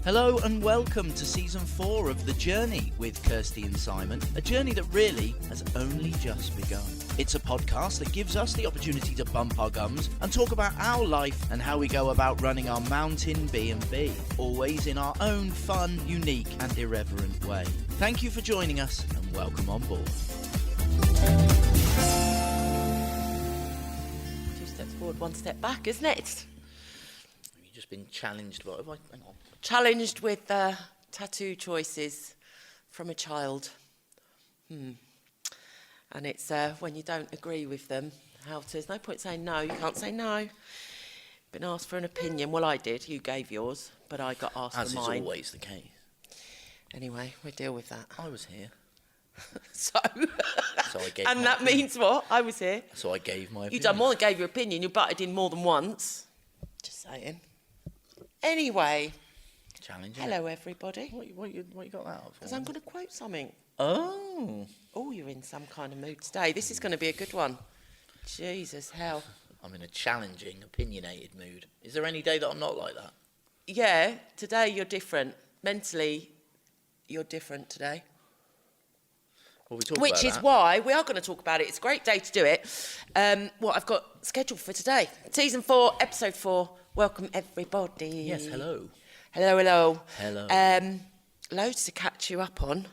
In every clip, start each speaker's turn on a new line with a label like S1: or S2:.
S1: Hello and welcome to Season 4 of The Journey with Kirsty and Simon, a journey that really has only just begun. It's a podcast that gives us the opportunity to bump our gums and talk about our life and how we go about running our mountain B&B, always in our own fun, unique and irreverent way. Thank you for joining us and welcome on board.
S2: 2 steps forward, 1 step back, isn't it?
S1: You've just been challenged by... Hang on.
S2: Challenged with tattoo choices from a child. And it's when you don't agree with them, there's no point saying no, you can't say no. Been asked for an opinion. Well, I did, you gave yours, but I got asked for mine.
S1: As is always the case.
S2: Anyway, we deal with that.
S1: I was here.
S2: So
S1: I gave
S2: and that
S1: opinion.
S2: means what? I was here.
S1: So I gave my opinion.
S2: You done more than gave your opinion, you butted in more than once. Just saying. Anyway.
S1: Challenging.
S2: Hello, everybody.
S1: What you got that out for?
S2: Because I'm going to quote something.
S1: Oh,
S2: you're in some kind of mood today. This is going to be a good one. Jesus, hell.
S1: I'm in a challenging, opinionated mood. Is there any day that I'm not like that?
S2: Yeah, today you're different. Mentally, you're different today.
S1: Well, we talk
S2: Which
S1: about
S2: is
S1: that.
S2: why we are going to talk about it. It's a great day to do it. What I've got scheduled for today. Season 4, Episode 4. Welcome, everybody.
S1: Yes, hello.
S2: Hello.
S1: Hello.
S2: Loads to catch you up on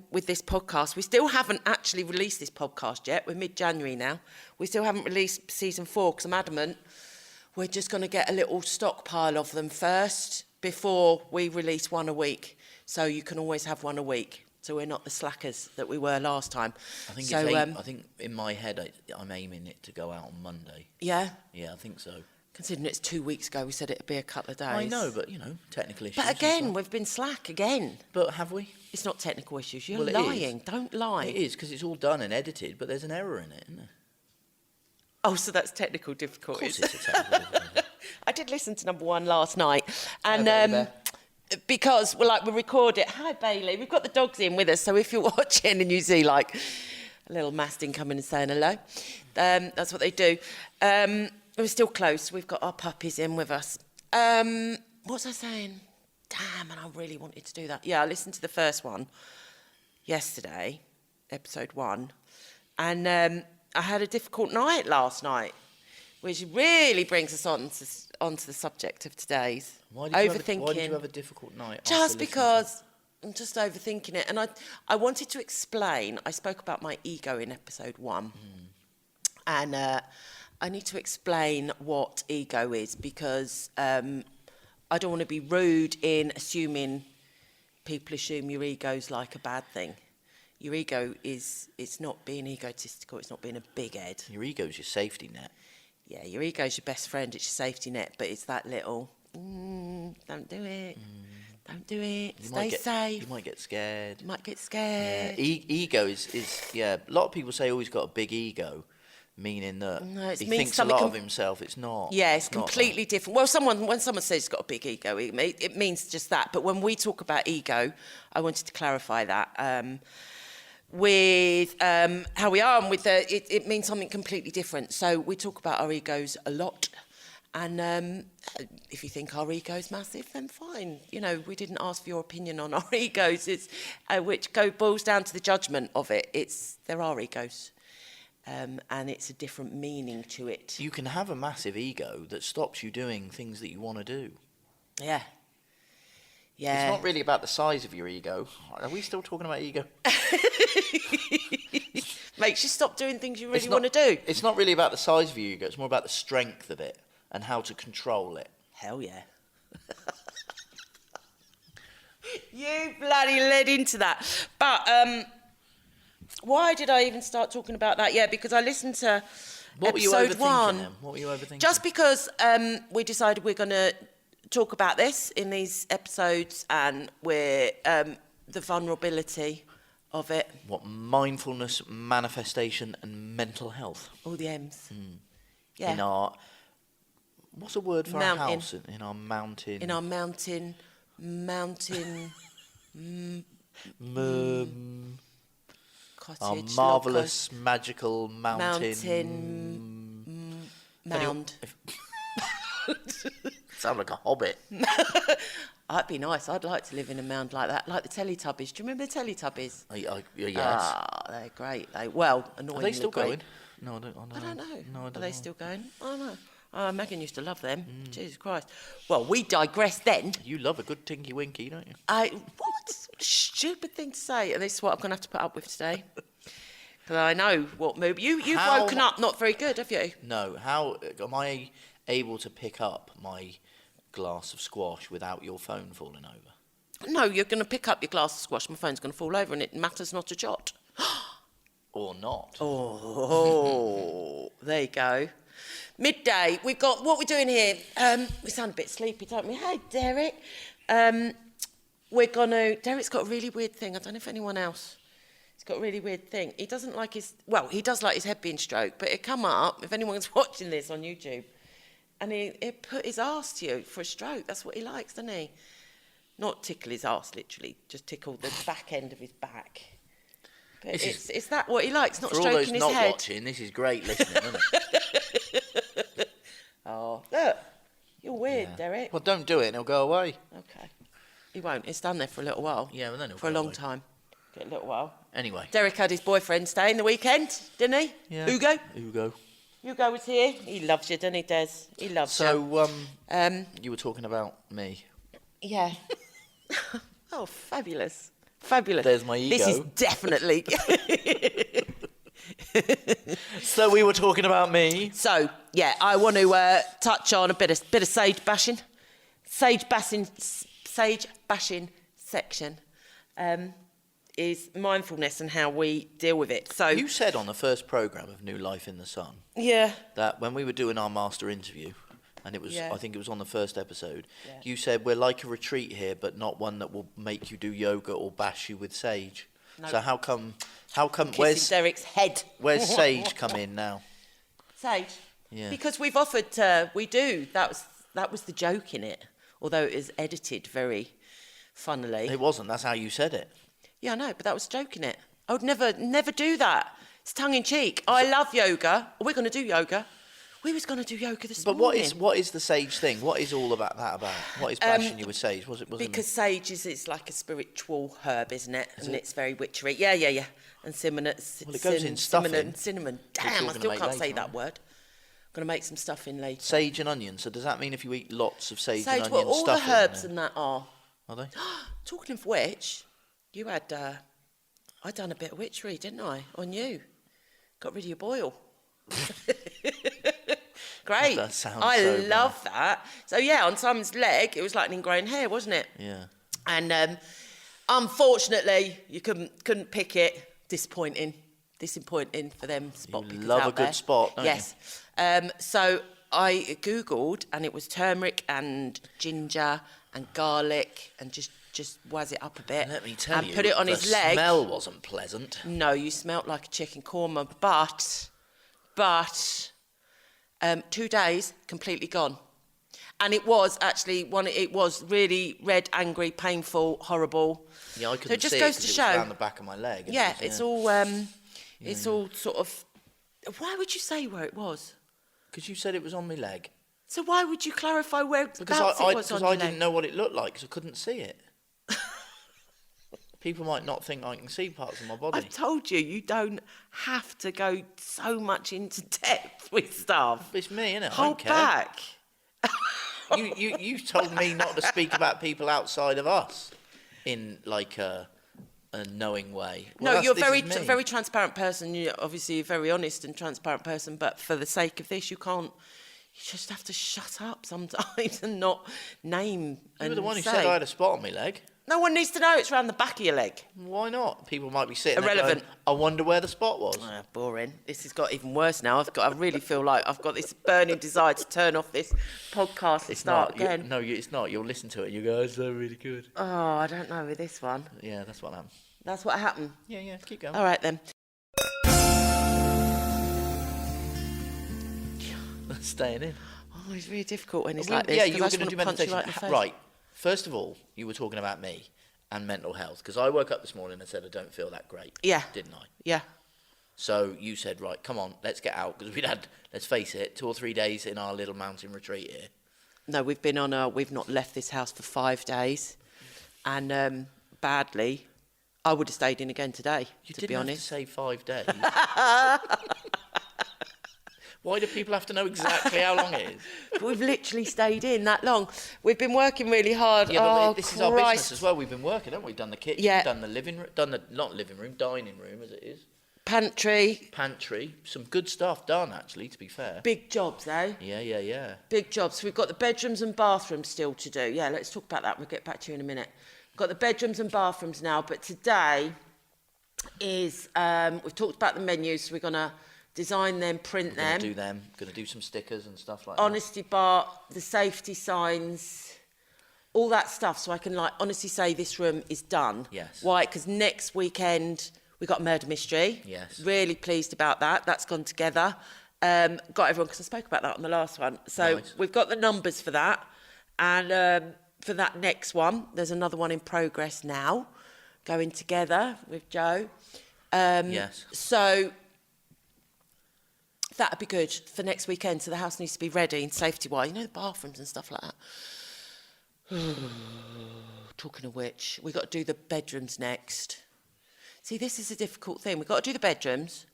S2: with this podcast. We still haven't actually released this podcast yet. We're mid-January now. We still haven't released Season 4 because I'm adamant we're just going to get a little stockpile of them first before we release one a week. So you can always have one a week. So we're not the slackers that we were last time.
S1: I think,
S2: so,
S1: I think in my head I'm aiming it to go out on Monday.
S2: Yeah?
S1: Yeah, I think so.
S2: Considering it's 2 weeks ago, we said it'd be a couple of days.
S1: I know, but, technical issues.
S2: But again, we've been slack again.
S1: But have we?
S2: It's not technical issues. You're
S1: Well, it
S2: lying.
S1: is.
S2: Don't lie.
S1: It is, because it's all done and edited, but there's an error in it, isn't there?
S2: Oh, so that's technical
S1: Of
S2: difficulties.
S1: course it's a technical difficulty.
S2: I did listen to number 1 last night. And because we record it. Hi, Bailey. We've got the dogs in with us. So if you're watching and you see a little mastin coming and saying hello, that's what they do. We're still close. We've got our puppies in with us. What was I saying? Damn, and I really wanted to do that. Yeah, I listened to the first one yesterday, Episode 1. And I had a difficult night last night, which really brings us onto the subject of today's.
S1: Why did
S2: Overthinking.
S1: you have a difficult night?
S2: Just because I'm just overthinking it. And I wanted to explain. I spoke about my ego in Episode 1. And I need to explain what ego is because I don't want to be rude in assuming people assume your ego's like a bad thing. Your ego it's not being egotistical, it's not being a big head.
S1: Your ego's your safety net.
S2: Yeah, your ego's your best friend, it's your safety net, but it's that little, don't do it, don't do it, stay safe.
S1: You might get scared.
S2: You might get scared.
S1: Yeah. Ego is a lot of people say, oh, he's got a big ego, meaning that he thinks a lot of himself. It's not.
S2: Yeah, it's completely different. Well, when someone says he's got a big ego, it means just that. But when we talk about ego, I wanted to clarify that. With how we are and with it means something completely different. So we talk about our egos a lot. And if you think our ego's massive, then fine. We didn't ask for your opinion on our egos, which boils down to the judgment of it. There are egos. And it's a different meaning to it.
S1: You can have a massive ego that stops you doing things that you want to do.
S2: Yeah. Yeah.
S1: It's not really about the size of your ego. Are we still talking about ego?
S2: Makes you stop doing things you really want to do.
S1: It's not really about the size of your ego. It's more about the strength of it and how to control it.
S2: Hell yeah. You bloody led into that. But why did I even start talking about that? Yeah, because I listened to Episode 1.
S1: What were you overthinking?
S2: Just because we decided we're going to talk about this in these episodes and we're the vulnerability of it.
S1: What, mindfulness, manifestation and mental health?
S2: All the M's. Yeah.
S1: In our... What's a word for
S2: Mountain.
S1: our house? In our mountain...
S2: In our mountain... cottage...
S1: Our marvellous, magical mountain...
S2: Mound.
S1: Sound like a hobbit.
S2: That'd be nice. I'd like to live in a mound like that, like the Teletubbies. Do you remember the Teletubbies?
S1: Yes.
S2: Ah, they're great. Annoyingly
S1: Are they still
S2: great.
S1: going? No, I don't know.
S2: I don't know.
S1: No, I don't
S2: Are they
S1: know.
S2: still going? I don't know. Megan used to love them. Jesus Christ. Well, we digress then.
S1: You love a good Tinky Winky, don't you?
S2: What a stupid thing to say. And this is what I'm going to have to put up with today. Because I know what mood. You've woken up not very good, have you?
S1: No. How am I able to pick up my glass of squash without your phone falling over?
S2: No, you're going to pick up your glass of squash. My phone's going to fall over and it matters not a jot.
S1: Or not?
S2: Oh, there you go. Midday, we've got what we're doing here. We sound a bit sleepy, don't we? Hey, Derek. Derek's got a really weird thing. I don't know if anyone else. He's got a really weird thing. He doesn't like he does like his head being stroked, but it come up, if anyone's watching this on YouTube, and he put his arse to you for a stroke. That's what he likes, doesn't he? Not tickle his arse, literally, just tickle the back end of his back. But is that what he likes, not stroking his head?
S1: For all those not watching, this is great listening, isn't it?
S2: Oh, look. You're weird, Derek.
S1: Well, don't do it and it'll go away.
S2: Okay. He won't. It's done there for a little while.
S1: Yeah, well then it'll
S2: For a
S1: go
S2: long
S1: away.
S2: time. Get a little while.
S1: Anyway.
S2: Derek had his boyfriend staying the weekend, didn't he?
S1: Yeah.
S2: Hugo?
S1: Hugo
S2: was here. He loves you, doesn't he, Des? He loves you.
S1: So, you were talking about me.
S2: Yeah. Oh, fabulous. Fabulous.
S1: There's my ego.
S2: This is definitely...
S1: So we were talking about me.
S2: So, yeah, I want to touch on a bit of sage bashing. Sage bashing section is mindfulness and how we deal with it. So
S1: You said on the first programme of New Life in the Sun
S2: yeah,
S1: that when we were doing our master interview, and it was,
S2: Yeah.
S1: I think it was on the first episode,
S2: Yeah.
S1: you said we're like a retreat here, but not one that will make you do yoga or bash you with sage.
S2: No.
S1: So how come
S2: kissing Derek's head.
S1: where's sage come in now?
S2: Sage.
S1: Yeah.
S2: Because we've offered. We do. That was the joke in it. Although it was edited very funnily.
S1: It wasn't. That's how you said it.
S2: Yeah, I know, but that was a joke in it. I would never do that. It's tongue in cheek. I love yoga. We're going to do yoga. We was going to do yoga this
S1: But
S2: morning.
S1: what is the sage thing? What is all about that about? What is bashing you with sage?
S2: Because sage it's like a spiritual herb, isn't it? And it's very witchery. Yeah. And cinnamon.
S1: Well, it goes in stuffing.
S2: Cinnamon.
S1: Which
S2: Damn,
S1: you're
S2: I
S1: gonna
S2: still
S1: make
S2: can't
S1: later,
S2: say that
S1: aren't you?
S2: word. I'm going to make some stuff in later.
S1: Sage and onion. So does that mean if you eat lots of sage and
S2: Sage,
S1: onion
S2: well, all the
S1: stuffing,
S2: herbs
S1: then-
S2: and that are.
S1: Are they?
S2: Talking of which, you had. I done a bit of witchery, didn't I? On you. Got rid of your boil. Great.
S1: That sounds
S2: I
S1: so
S2: love that. So yeah, on Simon's leg, it was like an ingrown hair, wasn't it?
S1: Yeah.
S2: And unfortunately, you couldn't pick it. Disappointing for them spot
S1: You
S2: pickers
S1: love
S2: out
S1: a good
S2: there.
S1: spot, don't you?
S2: Yes. So I googled, and it was turmeric and ginger and garlic, and just waz it up a bit.
S1: Let me tell
S2: and
S1: you,
S2: put it on
S1: the
S2: his leg.
S1: smell wasn't pleasant.
S2: No, you smelt like a chicken korma, but 2 days completely gone. And it was actually it was really red, angry, painful, horrible.
S1: Yeah, I couldn't
S2: So it just
S1: see
S2: goes
S1: it
S2: to
S1: 'cause
S2: show.
S1: it was around the back of my leg. and
S2: Yeah,
S1: it was,
S2: it's all sort of. Why would you say where it was?
S1: Because you said it was on my leg.
S2: So why would you clarify where
S1: Because
S2: it was on your
S1: I
S2: leg?
S1: didn't know what it looked like because I couldn't see it. People might not think I can see parts of my body.
S2: I've told you don't have to go so much into depth with stuff.
S1: It's me, innit? I
S2: Hold
S1: don't care.
S2: back.
S1: You told me not to speak about people outside of us in like a knowing way. Well,
S2: No, you're
S1: this is me.
S2: very transparent person. You're obviously a very honest and transparent person. But for the sake of this, you can't. You just have to shut up sometimes and not name.
S1: You were
S2: and
S1: the one who
S2: say.
S1: said I had a spot on my leg.
S2: No one needs to know it's around the back of your leg.
S1: Why not? People might be sitting there
S2: Irrelevant.
S1: going, I wonder where the spot was.
S2: Boring. This has got even worse now. I really feel like I've got this burning desire to turn off this podcast and
S1: It's
S2: start
S1: not.
S2: again.
S1: It's not. You'll listen to it and you go, it's so really good.
S2: Oh, I don't know with this one.
S1: Yeah, that's what happened.
S2: That's what happened.
S1: Yeah, keep going.
S2: All right then.
S1: Staying in.
S2: Oh, it's really difficult when it's
S1: Well,
S2: like this.
S1: yeah,
S2: 'cause
S1: you
S2: I
S1: were
S2: just
S1: going to do
S2: wanna punch you
S1: meditation.
S2: right in the face.
S1: Right. First of all, you were talking about me and mental health because I woke up this morning and said I don't feel that great.
S2: Yeah.
S1: Didn't I?
S2: Yeah.
S1: So you said, right, come on, let's get out because we'd had, let's face it, 2 or 3 days in our little mountain retreat here.
S2: No, we've not left this house for 5 days. And badly, I would have stayed in again today, to be honest.
S1: You didn't have to say 5 days. Why do people have to know exactly how long it is?
S2: We've literally stayed in that long. We've been working really hard.
S1: Yeah, but this
S2: Christ.
S1: is our business as well. We've been working, haven't we? Done the kitchen,
S2: Yeah.
S1: done the living room, dining room as it is.
S2: Pantry.
S1: Some good stuff done, actually, to be fair.
S2: Big jobs, eh?
S1: Yeah.
S2: Big jobs. We've got the bedrooms and bathrooms still to do. Yeah, let's talk about that. We'll get back to you in a minute. We've got the bedrooms and bathrooms now, but today is, we've talked about the menus, so we're going to design them, print them.
S1: Going to do some stickers and stuff like
S2: Honesty bar, the safety signs, all that stuff, so I can honestly say this room is done.
S1: Yes.
S2: Why? Because next weekend we got Murder Mystery.
S1: Yes.
S2: Really pleased about that. That's gone together. Got everyone, because I spoke about that on the last one. So
S1: Nice.
S2: we've got the numbers for that, and for that next one, there's another one in progress now, going together with Joe.
S1: Yes.
S2: So that'd be good for next weekend. So the house needs to be ready and safety-wise. You know, the bathrooms and stuff like that. Talking of which, we've got to do the bedrooms next. See, this is a difficult thing. We've got to do the bedrooms.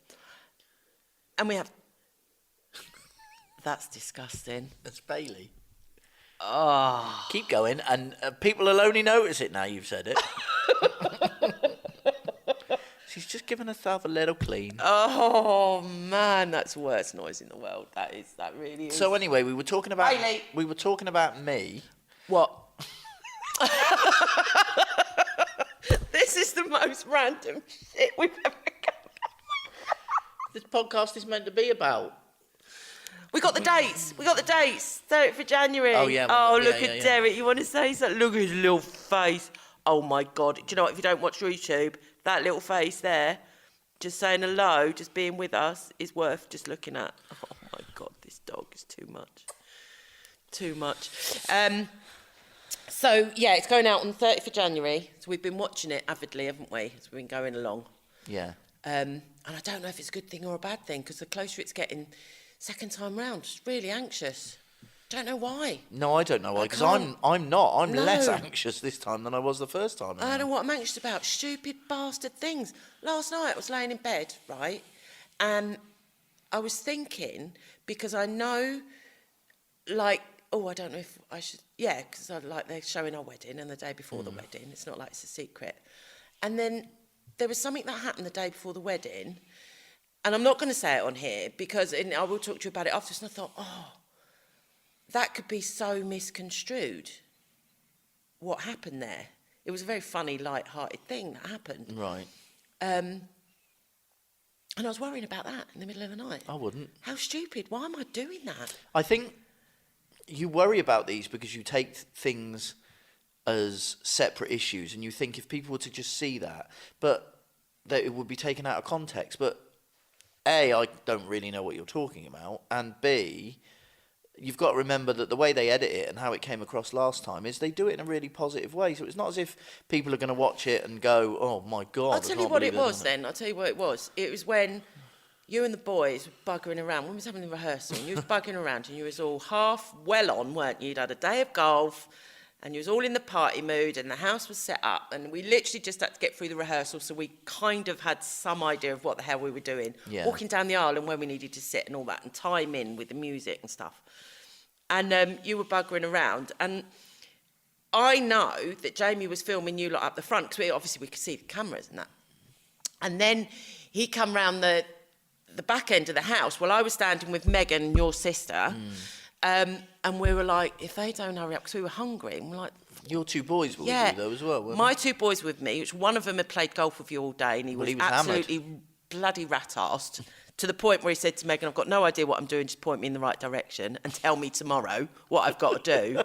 S2: And we have... That's disgusting.
S1: That's Bailey.
S2: Oh.
S1: Keep going, and people will only notice it now you've said it. She's just given herself a little clean.
S2: Oh, man, that's the worst noise in the world. That really is.
S1: So anyway, we were talking about...
S2: Bailey.
S1: We were talking about me.
S2: What? This is the most random shit we've ever done.
S1: This podcast is meant to be about...
S2: We got the dates. 30th for January.
S1: Oh, yeah.
S2: Oh, look
S1: yeah,
S2: at
S1: yeah.
S2: Derek. You want to say something? Look at his little face. Oh, my God. Do you know what? If you don't watch YouTube, that little face there, just saying hello, just being with us, is worth just looking at. Oh, my God. This dog is too much. Too much. So, yeah, it's going out on the 30th of January. So we've been watching it avidly, haven't we? As we've been going along.
S1: Yeah.
S2: And I don't know if it's a good thing or a bad thing, because the closer it's getting, second time round, just really anxious. Don't know why.
S1: No, I don't know why, because
S2: can't-
S1: I'm not. I'm
S2: No.
S1: less anxious this time than I was the first time.
S2: I don't know what I'm anxious about. Stupid bastard things. Last night I was laying in bed, right? And I was thinking, because I know, I don't know if I should... Yeah, because they're showing our wedding and the day before the wedding. It's not like it's a secret. And then there was something that happened the day before the wedding, and I'm not going to say it on here, because I will talk to you about it afterwards, and I thought, that could be so misconstrued, what happened there. It was a very funny, light-hearted thing that happened.
S1: Right.
S2: And I was worrying about that in the middle of the night.
S1: I wouldn't.
S2: How stupid. Why am I doing that?
S1: I think you worry about these because you take things as separate issues, and you think if people were to just see that it would be taken out of context. But A, I don't really know what you're talking about, and B, you've got to remember that the way they edit it and how it came across last time is they do it in a really positive way. So it's not as if people are going to watch it and go, oh my God.
S2: I'll tell you what it was then. I'll tell you what it was. It was when you and the boys were buggering around. When we was having the rehearsal, and you was buggering around, and you was all half well on, weren't you? You'd had a day of golf, and you was all in the party mood, and the house was set up, and we literally just had to get through the rehearsal, so we kind of had some idea of what the hell we were doing.
S1: Yeah.
S2: Walking down the aisle and when we needed to sit and all that, and time in with the music and stuff. And you were buggering around, and I know that Jamie was filming you lot up the front, because we could see the cameras and that. And then he come round the back end of the house. Well, I was standing with Megan and your sister, and we were like, if they don't hurry up, because we were hungry, and we're like...
S1: Your two boys were with you, though, as well, weren't
S2: my two boys were with me, which one of them had played golf with you all day, and he was absolutely bloody rat-arsed, to the point where he said to Megan, I've got no idea what I'm doing, just point me in the right direction and tell me tomorrow what I've got to do.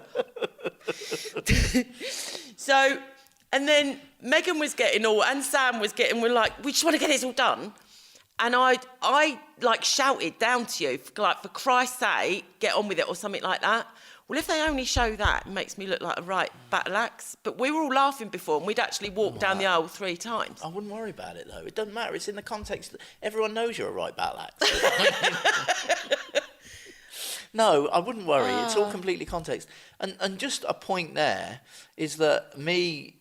S2: So, and then Megan was getting all, and Sam was getting, we're like, we just want to get this all done. And I shouted down to you, for Christ's sake, get on with it, or something like that. Well, if they only show that, it makes me look like a right battle axe. But we were all laughing before, and we'd actually walked down the aisle 3 times.
S1: I wouldn't worry about it, though. It doesn't matter. It's in the context that everyone knows you're a right battle axe. No, I wouldn't worry. It's all completely context. And just a point there is that me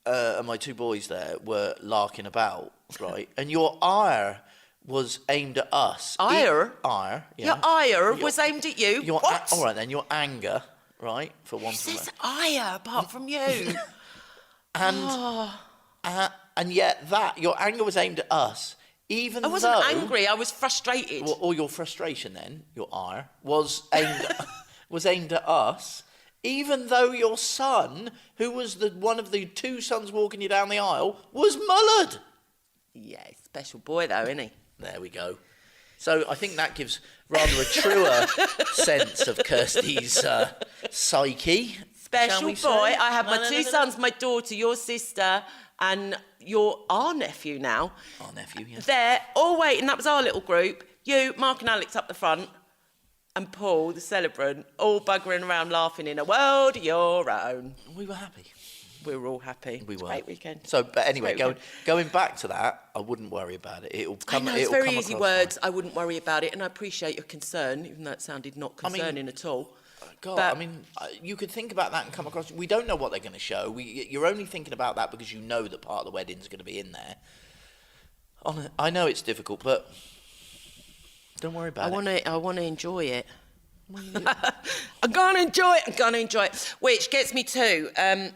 S1: and my two boys there were larking about, right? And your ire was aimed at us.
S2: Ire?
S1: Ire, yeah.
S2: Your ire was aimed at you? What?
S1: All right, then, your anger, right? For one
S2: Who
S1: thing.
S2: says ire apart from you?
S1: And yet your anger was aimed at us. Even
S2: I wasn't
S1: though,
S2: angry, I was frustrated.
S1: or your frustration then, your ire, was aimed at us, even though your son, who was one of the two sons walking you down the aisle, was mullered.
S2: Yeah, special boy though, isn't he?
S1: There we go. So I think that gives rather a truer sense of Kirsty's psyche.
S2: Special boy. I have my two sons, my daughter, your sister, and our nephew now.
S1: Our nephew, yeah.
S2: They're all waiting. That was our little group. You, Mark and Alex up the front, and Paul, the celebrant, all buggering around laughing in a world of your own.
S1: We were happy.
S2: We were all happy.
S1: We were.
S2: Great weekend.
S1: So, but anyway, going back to that, I wouldn't worry about it. It'll come.
S2: I know, it's very easy words. I wouldn't worry about it, and I appreciate your concern, even though it sounded not concerning at all.
S1: God, but, you could think about that and come across. We don't know what they're going to show. You're only thinking about that because you know that part of the wedding's going to be in there. I know it's difficult, but don't worry about it.
S2: I want to enjoy it. I'm going to enjoy it. I'm going to enjoy it. Which gets me to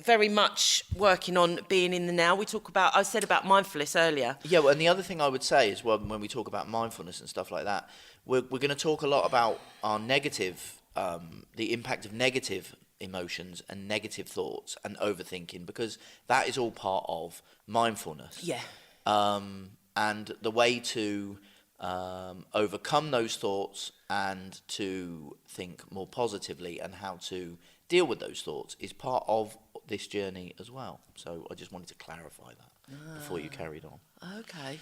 S2: very much working on being in the now. I said about mindfulness earlier.
S1: Yeah, well, and the other thing I would say is, well, when we talk about mindfulness and stuff like that, we're going to talk a lot about our negative, the impact of negative emotions and negative thoughts and overthinking, because that is all part of mindfulness.
S2: Yeah.
S1: And the way to overcome those thoughts and to think more positively and how to deal with those thoughts is part of this journey as well. So I just wanted to clarify that before you carried on.
S2: Okay.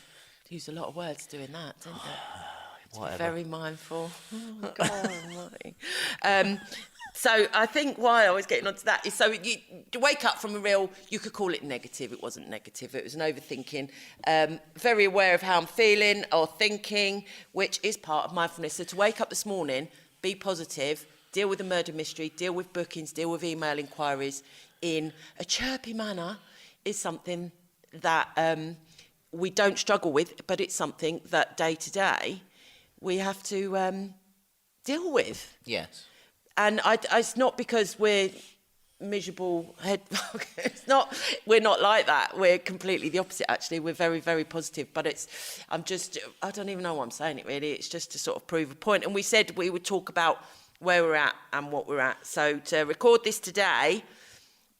S2: Used a lot of words doing that, didn't it?
S1: Whatever.
S2: Very mindful. Oh, God almighty. So I think why I was getting onto that is so you wake up from you could call it negative. It wasn't negative. It was an overthinking. Very aware of how I'm feeling or thinking, which is part of mindfulness. So to wake up this morning, be positive, deal with the murder mystery, deal with bookings, deal with email inquiries in a chirpy manner is something that we don't struggle with, but it's something that day to day we have to deal with.
S1: Yes.
S2: And it's not because we're miserable we're not like that. We're completely the opposite, actually. We're very, very positive. But I don't even know why I'm saying it, really. It's just to sort of prove a point. And we said we would talk about where we're at and what we're at. So to record this today,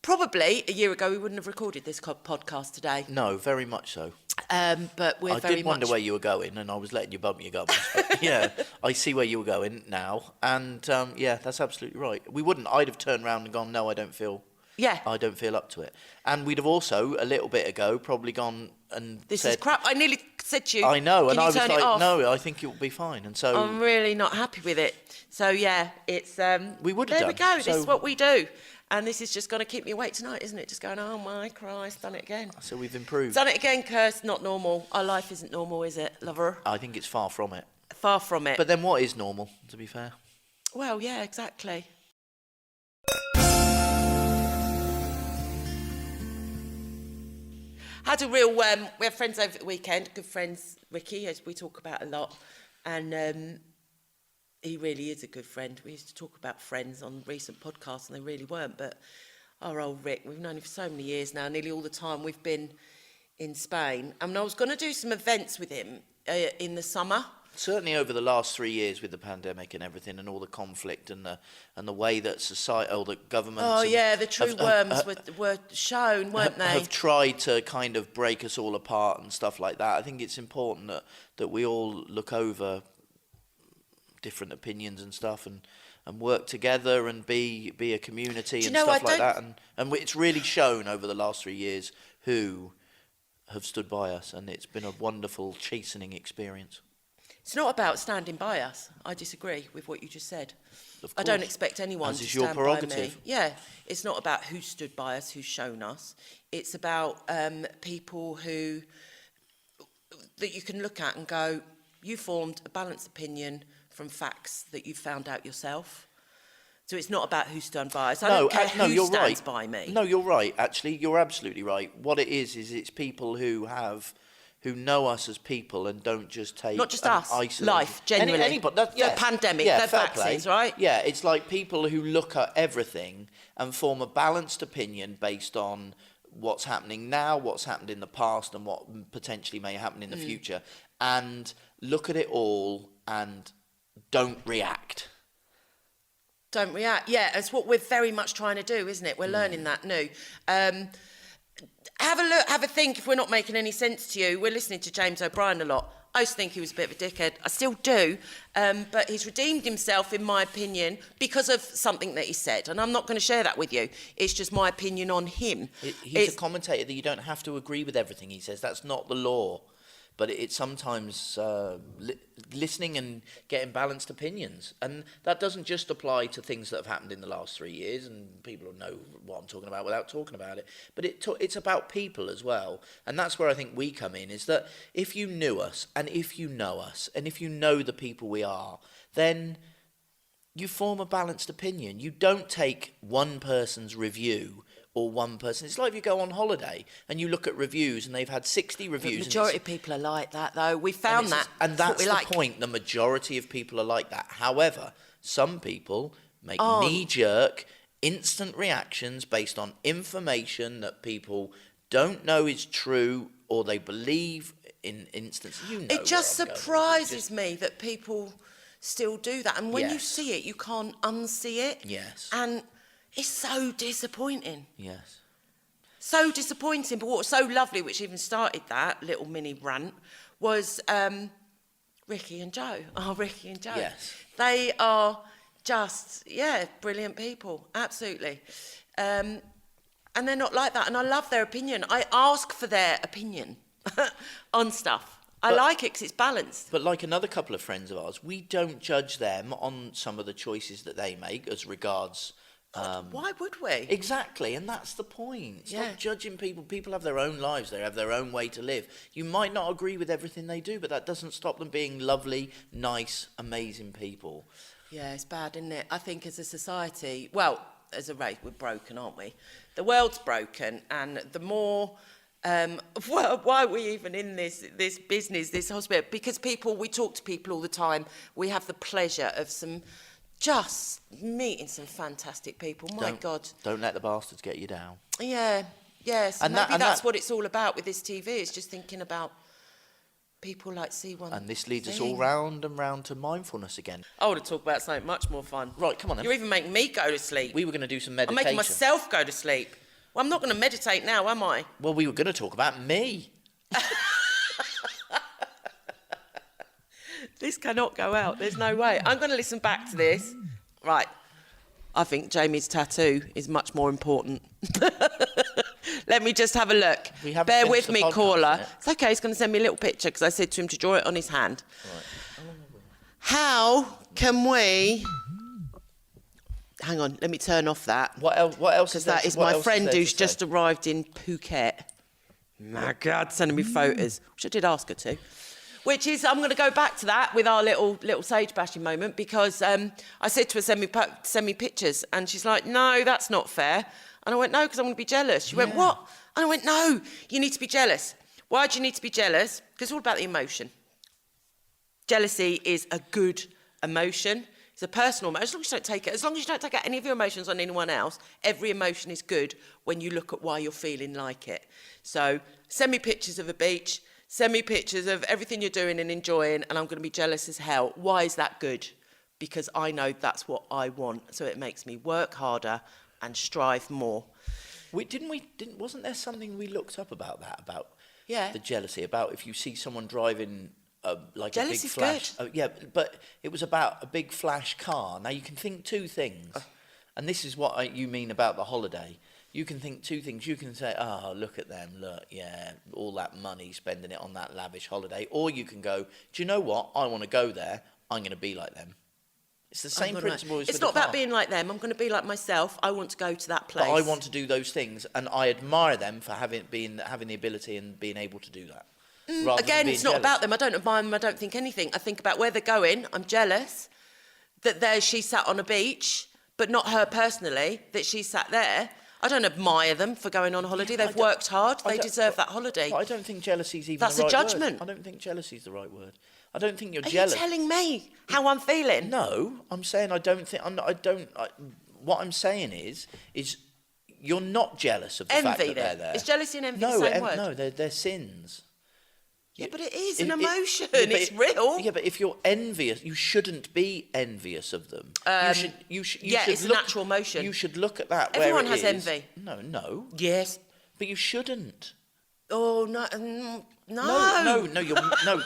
S2: probably a year ago, we wouldn't have recorded this podcast today.
S1: No, very much so.
S2: But we're
S1: I did wonder where you were going, and I was letting you bump your gums. But yeah, I see where you were going now, and yeah, that's absolutely right. I'd have turned around and gone, no, I don't feel up to it. And we'd have also, a little bit ago, probably gone and
S2: this is crap. I nearly said to you,
S1: I know, and I was like,
S2: no,
S1: I think it will be fine. And so
S2: I'm really not happy with it. So yeah, it's
S1: we would have
S2: there
S1: done.
S2: We go. This is what we do. And this is just going to keep me awake tonight, isn't it? Just going, oh my Christ, done it again.
S1: So we've improved.
S2: Done it again, Kirsty. Not normal. Our life isn't normal, is it, lover?
S1: I think it's far from it.
S2: Far from it.
S1: But then what is normal, to be fair?
S2: Well, yeah, exactly. Had a real, we had friends over the weekend, good friends, Ricky, as we talk about a lot. And he really is a good friend. We used to talk about friends on recent podcasts, and they really weren't. But our old Rick, we've known him for so many years now. Nearly all the time we've been in Spain. I was going to do some events with him in the summer.
S1: Certainly over the last 3 years with the pandemic and everything, and all the conflict and the way that society, or the governments...
S2: Oh, yeah, the true worms were shown, weren't they?
S1: Have tried to kind of break us all apart and stuff like that. I think it's important that we all look over different opinions and stuff and work together and be a community and stuff like that. And it's really shown over the last 3 years who have stood by us, and it's been a wonderful, chastening experience.
S2: It's not about standing by us. I disagree with what you just said. I don't expect anyone to stand by me. Yeah, it's not about who stood by us, who's shown us. It's about people that you can look at and go, you formed a balanced opinion from facts that you've found out yourself. So it's not about who stood by us. I don't care who stands by me.
S1: No, you're right. Actually, you're absolutely right. What it is it's people who know us as people and don't just take
S2: not just us,
S1: isolated
S2: life, genuinely.
S1: Anybody,
S2: the pandemic, the vaccines, right?
S1: Yeah, it's like people who look at everything and form a balanced opinion based on what's happening now, what's happened in the past, and what potentially may happen in the future, and look at it all and don't react.
S2: Don't react. Yeah, it's what we're very much trying to do, isn't it? We're learning that new. Have a look, have a think if we're not making any sense to you. We're listening to James O'Brien a lot. I used to think he was a bit of a dickhead. I still do. But he's redeemed himself, in my opinion, because of something that he said. And I'm not going to share that with you. It's just my opinion on him.
S1: He's a commentator that you don't have to agree with everything he says. That's not the law. But it's sometimes listening and getting balanced opinions. And that doesn't just apply to things that have happened in the last 3 years, and people know what I'm talking about without talking about it. But it's about people as well. And that's where I think we come in, is that if you knew us, and if you know us, and if you know the people we are, then you form a balanced opinion. You don't take one person's review or one person. It's like if you go on holiday and you look at reviews and they've had 60 reviews.
S2: The majority of people are like that, though. We found that.
S1: And that's the point. The majority of people are like that. However, some people make knee-jerk, instant reactions based on information that people don't know is true or they believe in instances.
S2: It just surprises me that people still do that. And when you see it, you can't unsee it.
S1: Yes.
S2: And it's so disappointing.
S1: Yes.
S2: So disappointing. But what was so lovely, which even started that little mini rant, was Ricky and Joe. Oh, Ricky and Joe.
S1: Yes.
S2: They are just, brilliant people. Absolutely. And they're not like that. And I love their opinion. I ask for their opinion on stuff. I like it because it's balanced.
S1: But like another couple of friends of ours, we don't judge them on some of the choices that they make as regards...
S2: why would we?
S1: Exactly, and that's the point. Stop judging people. People have their own lives. They have their own way to live. You might not agree with everything they do, but that doesn't stop them being lovely, nice, amazing people.
S2: Yeah, it's bad, isn't it? I think as a society, well, as a race, we're broken, aren't we? The world's broken, and the more... why are we even in this business, this hospital? Because we talk to people all the time. We have the pleasure of just meeting some fantastic people. God.
S1: Don't let the bastards get you down.
S2: Yeah, yes. And maybe that's what it's all about with this TV. It's just thinking about people like C1.
S1: And this leads us all round and round to mindfulness again.
S2: I want to talk about something much more fun.
S1: Right, come on then.
S2: You're even making me go to sleep.
S1: We were going to do some meditation.
S2: I'm making myself go to sleep. Well, I'm not going to meditate now, am I?
S1: Well, we were going to talk about me.
S2: This cannot go out. There's no way. I'm going to listen back to this. Right. I think Jamie's tattoo is much more important. Let me just have a look. Bear with me, caller. It's okay. He's going to send me a little picture because I said to him to draw it on his hand. Right. How can we... Hang on. Let me turn off that.
S1: What else?
S2: Because that is my friend who's just arrived in Phuket. My God, sending me photos, which I did ask her to. Which is, I'm going to go back to that with our little sage bashing moment, because I said to her, send me pictures, and she's like, no, that's not fair. And I went, no, because I'm going to be jealous. She went, what? And I went, no, you need to be jealous. Why do you need to be jealous? Because it's all about the emotion. Jealousy is a good emotion. It's a personal emotion. As long as you don't take out any of your emotions on anyone else, every emotion is good when you look at why you're feeling like it. So send me pictures of a beach. Send me pictures of everything you're doing and enjoying, and I'm going to be jealous as hell. Why is that good? Because I know that's what I want. So it makes me work harder and strive more.
S1: Wasn't there something we looked up about that? About the jealousy? About if you see someone driving like a big flash. But it was about a big flash car. Now you can think two things, and this is what you mean about the holiday. You can think two things. You can say, oh, look at them, look, all that money, spending it on that lavish holiday. Or you can go, do you know what? I want to go there. I'm going to be like them. It's the same principle as with the car.
S2: It's not about being like them. I'm going to be like myself. I want to go to that place.
S1: But I want to do those things, and I admire them for having the ability and being able to do that.
S2: Again, it's not about them. I don't admire them. I don't think anything. I think about where they're going. I'm jealous that she sat on a beach, but not her personally, that she sat there. I don't admire them for going on holiday. They've worked hard. They deserve that holiday.
S1: But I don't think jealousy's even
S2: That's
S1: the right
S2: a judgment.
S1: word. I don't think jealousy's the right word. I don't think you're
S2: Are
S1: jealous.
S2: you telling me how I'm feeling?
S1: No, I'm saying I don't think. What I'm saying is you're not jealous of the fact that they're there.
S2: Is jealousy and envy the same word?
S1: No, they're sins.
S2: Yeah, but it is an emotion. It's real.
S1: Yeah, but if you're envious, you shouldn't be envious of them. You should
S2: it's a natural emotion.
S1: You should look at that.
S2: Everyone
S1: where it
S2: has
S1: is.
S2: envy.
S1: No.
S2: Yes.
S1: But you shouldn't.
S2: Oh no.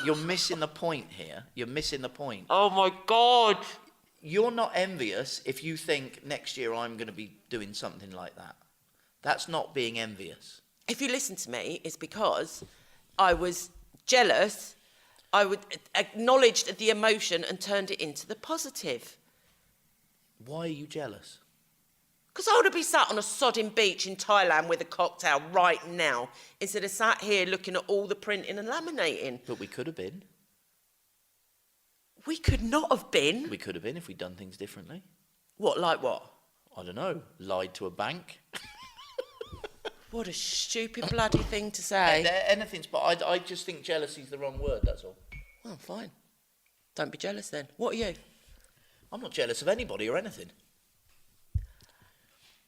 S1: You're missing the point here. You're missing the point.
S2: Oh my God.
S1: You're not envious if you think next year I'm going to be doing something like that. That's not being envious.
S2: If you listen to me, it's because I was jealous. I would acknowledged the emotion and turned it into the positive.
S1: Why are you jealous?
S2: Because I would have been sat on a sodding beach in Thailand with a cocktail right now instead of sat here looking at all the printing and laminating.
S1: But we could have been.
S2: We could not have been.
S1: We could have been if we'd done things differently.
S2: What, like what?
S1: I don't know. Lied to a bank.
S2: What a stupid bloody thing to say.
S1: Anything, but I just think jealousy's the wrong word, that's all.
S2: Well, fine. Don't be jealous then. What are you?
S1: I'm not jealous of anybody or anything.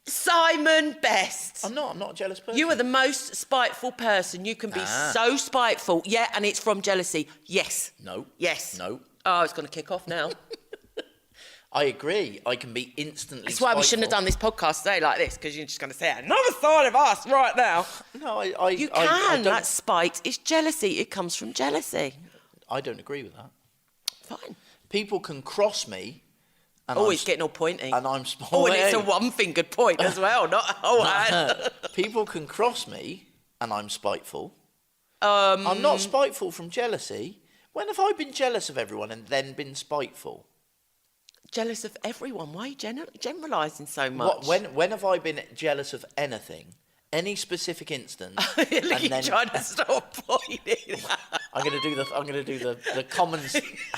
S2: Simon Best.
S1: I'm not a jealous person.
S2: You are the most spiteful person. You can be so spiteful. Yeah, and it's from jealousy. Yes.
S1: No.
S2: Yes.
S1: No.
S2: Oh, it's going to kick off now.
S1: I agree. I can be instantly
S2: That's why we shouldn't have done this podcast today like this, because you're just going to say another side of us right now.
S1: No,
S2: You can. That's spite. It's jealousy. It comes from jealousy.
S1: I don't agree with that.
S2: Fine.
S1: People can cross me. And
S2: It's getting all pointy.
S1: And I'm small.
S2: Oh, and it's a one-fingered point as well, not a whole hand.
S1: People can cross me and I'm spiteful. I'm not spiteful from jealousy. When have I been jealous of everyone and then been spiteful?
S2: Jealous of everyone? Why are you generalising so much?
S1: When have I been jealous of anything? Any specific instance?
S2: You're trying to stop pointing.
S1: I'm going to do the common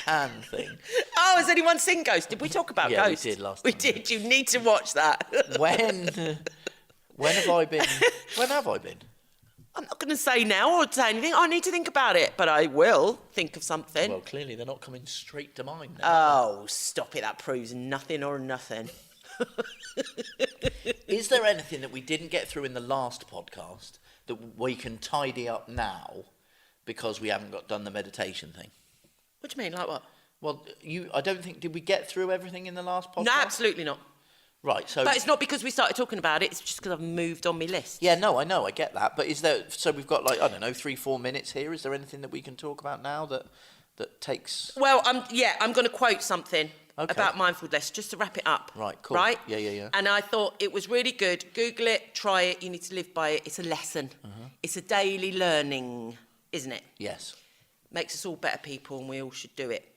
S1: hand thing.
S2: Oh, has anyone seen Ghost? Did we talk about Ghost?
S1: We did last time.
S2: We did. You need to watch that.
S1: When have I been? When have I been?
S2: I'm not going to say now or say anything. I need to think about it, but I will think of something.
S1: Well, clearly they're not coming straight to mind now.
S2: Oh, stop it. That proves nothing or nothing.
S1: Is there anything that we didn't get through in the last podcast that we can tidy up now because we haven't done the meditation thing?
S2: What do you mean? Like what?
S1: Well, I don't think, did we get through everything in the last podcast?
S2: No, absolutely not.
S1: Right, so...
S2: But it's not because we started talking about it, it's just because I've moved on my list.
S1: Yeah, no, I know, I get that. But is there... So we've got, 3-4 minutes here. Is there anything that we can talk about now that takes...
S2: Well, I'm going to quote something about mindfulness, just to wrap it up.
S1: Right, cool.
S2: Right?
S1: Yeah.
S2: And I thought it was really good. Google it, try it, you need to live by it. It's a lesson. It's a daily learning, isn't it?
S1: Yes.
S2: Makes us all better people, and we all should do it.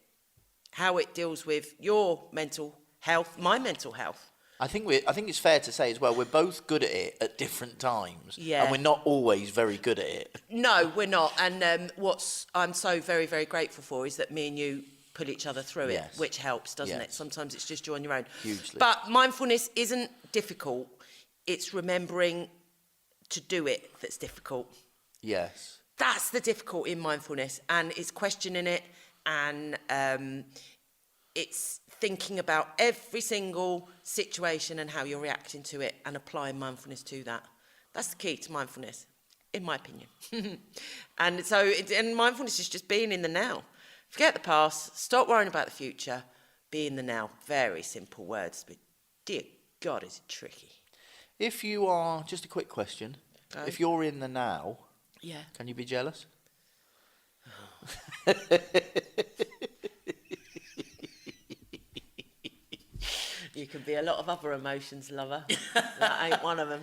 S2: How it deals with your mental health, my mental health.
S1: I think it's fair to say as well, we're both good at it at different times.
S2: Yeah.
S1: And we're not always very good at it.
S2: No, we're not. And what I'm so very, very grateful for is that me and you pull each other through it, which helps, doesn't it? Sometimes it's just you on your own.
S1: Hugely.
S2: But mindfulness isn't difficult. It's remembering to do it that's difficult.
S1: Yes.
S2: That's the difficult in mindfulness. And it's questioning it, and it's thinking about every single situation and how you're reacting to it and applying mindfulness to that. That's the key to mindfulness, in my opinion. And so, mindfulness is just being in the now. Forget the past, stop worrying about the future, be in the now. Very simple words, but dear God, is it tricky.
S1: If you are, just a quick question, if you're in the now, can you be jealous?
S2: You can be a lot of other emotions, lover. That ain't one of them.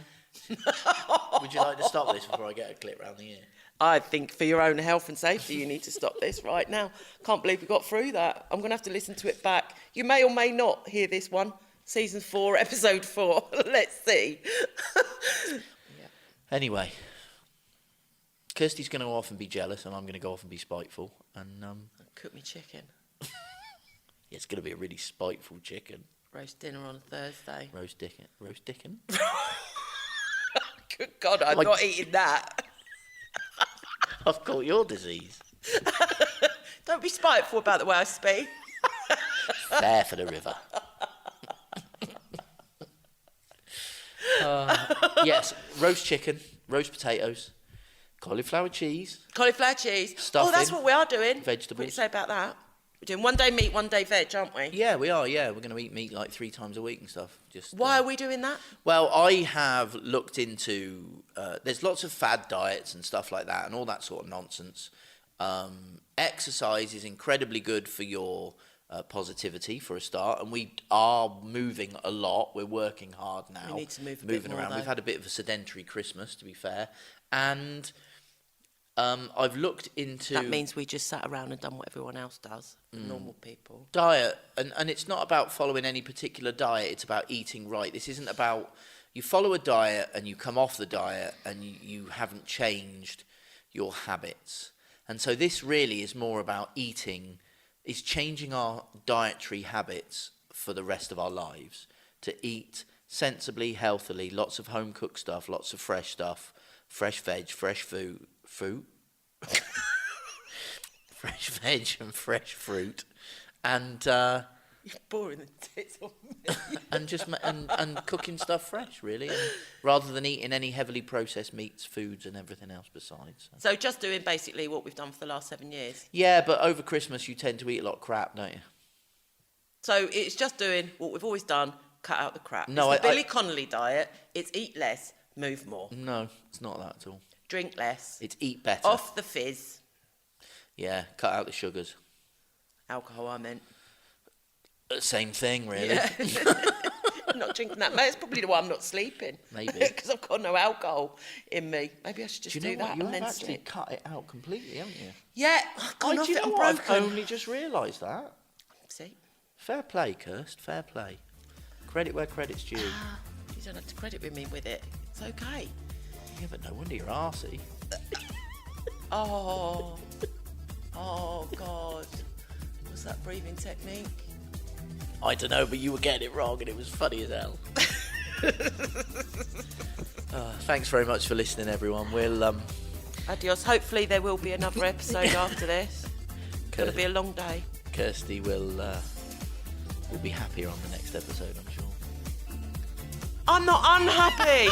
S1: Would you like to stop this before I get a clip round the ear?
S2: I think for your own health and safety, you need to stop this right now. Can't believe we got through that. I'm going to have to listen to it back. You may or may not hear this one. Season 4, episode 4. Let's see.
S1: Anyway, Kirsty's going to go off and be jealous, and I'm going to go off and be spiteful. And
S2: Cook me chicken.
S1: it's going to be a really spiteful chicken.
S2: Roast dinner on a Thursday.
S1: Roast Dickens.
S2: Good God, I'm not eating that.
S1: I've caught your disease.
S2: Don't be spiteful about the way I speak.
S1: Fair for the river. Yes, roast chicken, roast potatoes, cauliflower cheese.
S2: Cauliflower cheese.
S1: Stuffing.
S2: Oh, that's what we are doing.
S1: Vegetables.
S2: What do you say about that? We're doing one day meat, one day veg, aren't we?
S1: Yeah, we are, yeah. We're going to eat meat like 3 times a week and stuff.
S2: Why are we doing that?
S1: Well, I have looked into... there's lots of fad diets and stuff like that and all that sort of nonsense. Exercise is incredibly good for your positivity, for a start. And we are moving a lot. We're working hard now.
S2: We need to move a
S1: moving
S2: bit more,
S1: around.
S2: though.
S1: We've had a bit of a sedentary Christmas, to be fair. And... I've looked into...
S2: That means we just sat around and done what everyone else does, normal people.
S1: Diet, and it's not about following any particular diet, it's about eating right. This isn't about... You follow a diet and you come off the diet and you haven't changed your habits. And so this really is more about eating, is changing our dietary habits for the rest of our lives. To eat sensibly, healthily, lots of home-cooked stuff, lots of fresh stuff, fresh veg, fresh fruit, fresh veg and fresh fruit, and
S2: You're boring the tits on me.
S1: and just and cooking stuff fresh, really, and rather than eating any heavily processed meats, foods, and everything else besides.
S2: So just doing basically what we've done for the last 7 years.
S1: Yeah, but over Christmas you tend to eat a lot of crap, don't you?
S2: So it's just doing what we've always done, cut out the crap.
S1: No,
S2: it's the Billy Connolly diet. It's eat less, move more.
S1: No, it's not that at all.
S2: Drink less.
S1: It's eat better.
S2: Off the fizz.
S1: Yeah, cut out the sugars.
S2: Alcohol, I meant.
S1: Same thing, really.
S2: Yeah. I'm not drinking that much. It's probably the why I'm not sleeping.
S1: Maybe.
S2: Because I've got no alcohol in me. Maybe I should just
S1: Do you know
S2: that
S1: what? You
S2: and
S1: have
S2: then
S1: actually
S2: sleep.
S1: cut it out completely, haven't you?
S2: Yeah. I've gone off
S1: Do you
S2: it
S1: know
S2: and
S1: what?
S2: broken.
S1: I've only just realised that.
S2: See?
S1: Fair play, Kirst. Fair play. Credit where credit's due.
S2: You don't have to credit with me with it. It's okay.
S1: Yeah, but no wonder you're arsey.
S2: Oh. Oh, God. What's that breathing technique?
S1: I don't know, but you were getting it wrong and it was funny as hell. Thanks very much for listening, everyone. We'll...
S2: Adios. Hopefully there will be another episode after this. It's going to be a long day.
S1: Kirsty will be happier on the next episode, I'm sure.
S2: I'm not unhappy.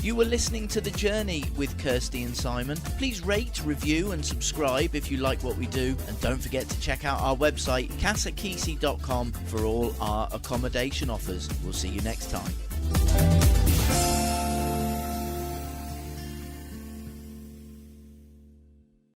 S1: You were listening to The Journey with Kirsty and Simon. Please rate, review and subscribe if you like what we do. And don't forget to check out our website, casakisi.com, for all our accommodation offers. We'll see you next time.